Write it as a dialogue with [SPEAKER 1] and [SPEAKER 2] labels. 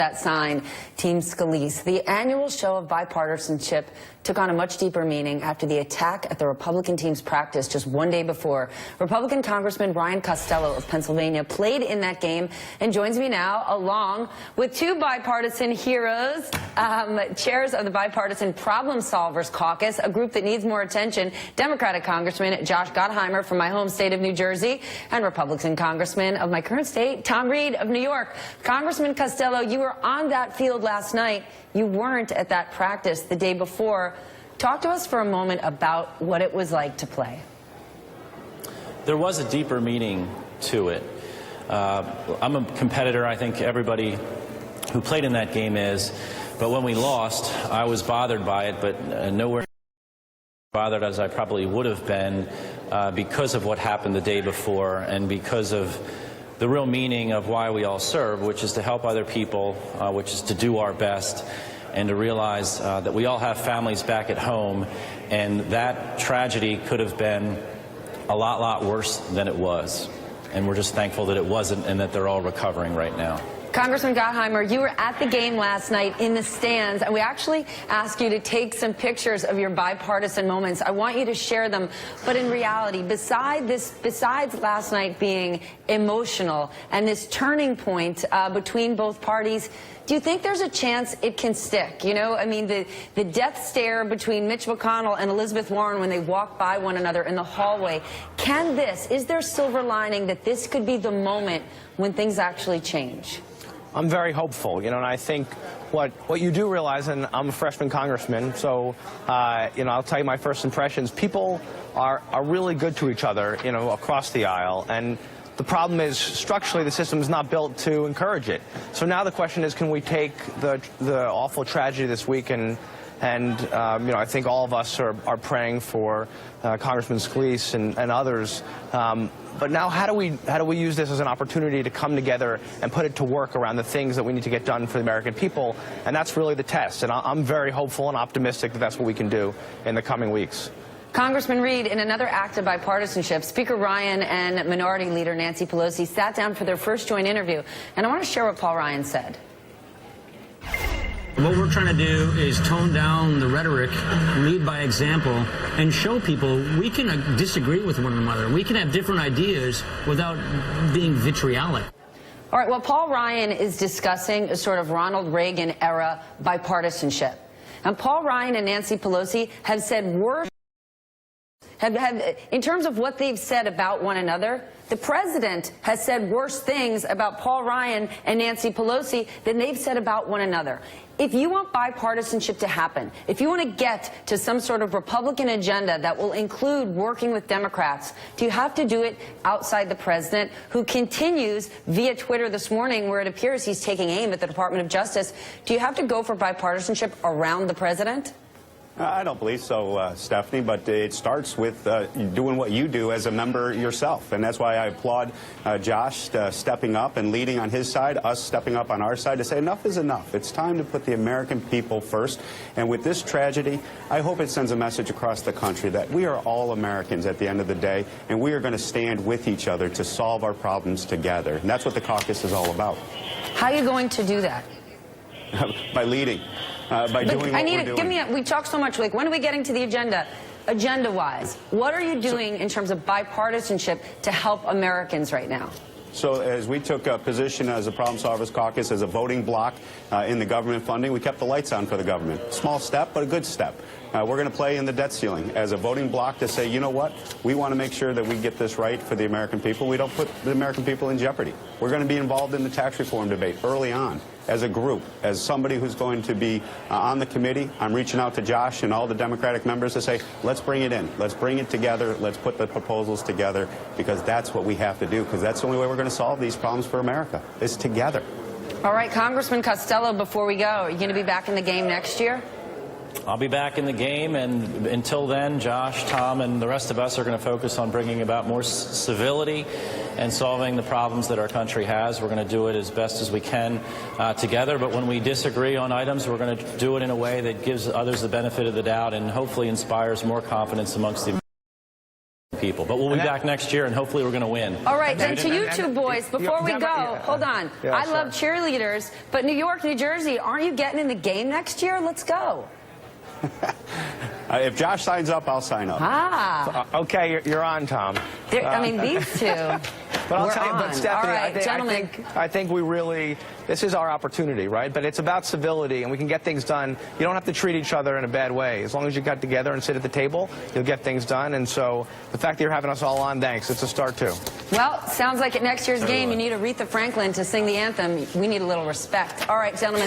[SPEAKER 1] that sign, Team Scalise. The annual show of bipartisanship took on a much deeper meaning after the attack at the Republican team's practice just one day before. Republican Congressman Ryan Costello of Pennsylvania played in that game and joins me now along with two bipartisan heroes, chairs of the Bipartisan Problem Solvers Caucus, a group that needs more attention, Democratic Congressman Josh Gottheimer from my home state of New Jersey, and Republican Congressman of my current state, Tom Reed of New York. Congressman Costello, you were on that field last night. You weren't at that practice the day before. Talk to us for a moment about what it was like to play.
[SPEAKER 2] There was a deeper meaning to it. I'm a competitor. I think everybody who played in that game is. But when we lost, I was bothered by it, but nowhere bothered as I probably would have been because of what happened the day before and because of the real meaning of why we all serve, which is to help other people, which is to do our best, and to realize that we all have families back at home, and that tragedy could have been a lot worse than it was. And we're just thankful that it wasn't and that they're all recovering right now.
[SPEAKER 1] Congressman Gottheimer, you were at the game last night in the stands, and we actually asked you to take some pictures of your bipartisan moments. I want you to share them. But in reality, besides last night being emotional and this turning point between both parties, do you think there's a chance it can stick? You know, I mean, the death stare between Mitch McConnell and Elizabeth Warren when they walk by one another in the hallway. Is there silver lining that this could be the moment when things actually change?
[SPEAKER 3] I'm very hopeful, and I think what you do realize, and I'm a freshman congressman, so, I'll tell you my first impressions. People are really good to each other, across the aisle, and the problem is structurally the system is not built to encourage it. So now the question is, can we take the awful tragedy this week and I think all of us are praying for Congressman Scalise and others. But now how do we use this as an opportunity to come together and put it to work around the things that we need to get done for the American people? And that's really the test. And I'm very hopeful and optimistic that that's what we can do in the coming weeks.
[SPEAKER 1] Congressman Reed, in another act of bipartisanship, Speaker Ryan and Minority Leader Nancy Pelosi sat down for their first joint interview. And I want to share what Paul Ryan said.
[SPEAKER 4] What we're trying to do is tone down the rhetoric, lead by example, and show people we can disagree with one another. We can have different ideas without being vitriolic.
[SPEAKER 1] All right, well, Paul Ryan is discussing a sort of Ronald Reagan-era bipartisanship. And Paul Ryan and Nancy Pelosi have said worse, in terms of what they've said about one another, the president has said worse things about Paul Ryan and Nancy Pelosi than they've said about one another. If you want bipartisanship to happen, if you want to get to some sort of Republican agenda that will include working with Democrats, do you have to do it outside the president, who continues via Twitter this morning, where it appears he's taking aim at the Department of Justice? Do you have to go for bipartisanship around the president?
[SPEAKER 5] I don't believe so, Stephanie, but it starts with doing what you do as a member yourself. And that's why I applaud Josh stepping up and leading on his side, us stepping up on our side to say enough is enough. It's time to put the American people first. And with this tragedy, I hope it sends a message across the country that we are all Americans at the end of the day, and we are going to stand with each other to solve our problems together. And that's what the caucus is all about.
[SPEAKER 1] How are you going to do that?
[SPEAKER 5] By leading. By doing what we're doing.
[SPEAKER 1] We talk so much, like, when are we getting to the agenda? Agenda-wise, what are you doing in terms of bipartisanship to help Americans right now?
[SPEAKER 5] So as we took a position as a Problem Solvers Caucus, as a voting bloc in the government funding, we kept the lights on for the government. Small step, but a good step. We're going to play in the debt ceiling as a voting bloc to say, you know what, we want to make sure that we get this right for the American people. We don't put the American people in jeopardy. We're going to be involved in the tax reform debate early on as a group. As somebody who's going to be on the committee, I'm reaching out to Josh and all the Democratic members to say, let's bring it in. Let's bring it together. Let's put the proposals together, because that's what we have to do, because that's the only way we're going to solve these problems for America, is together.
[SPEAKER 1] All right, Congressman Costello, before we go, are you going to be back in the game next year?
[SPEAKER 2] I'll be back in the game, and until then, Josh, Tom, and the rest of us are going to focus on bringing about more civility and solving the problems that our country has. We're going to do it as best as we can together, but when we disagree on items, we're going to do it in a way that gives others the benefit of the doubt and hopefully inspires more confidence amongst the people. But we'll be back next year, and hopefully we're going to win.
[SPEAKER 1] All right, and to you two boys, before we go, hold on. I love cheerleaders, but New York, New Jersey, aren't you getting in the game next year? Let's go.
[SPEAKER 5] If Josh signs up, I'll sign up.
[SPEAKER 1] Ah.
[SPEAKER 3] Okay, you're on, Tom.
[SPEAKER 1] I mean, these two.
[SPEAKER 3] But I'll tell you, but Stephanie,
[SPEAKER 1] All right, gentlemen.
[SPEAKER 3] I think we really, this is our opportunity, right? But it's about civility, and we can get things done. You don't have to treat each other in a bad way. As long as you got together and sit at the table, you'll get things done. And so the fact that you're having us all on, thanks. It's a start, too.
[SPEAKER 1] Well, sounds like at next year's game, you need Aretha Franklin to sing the anthem. We need a little respect. All right, gentlemen.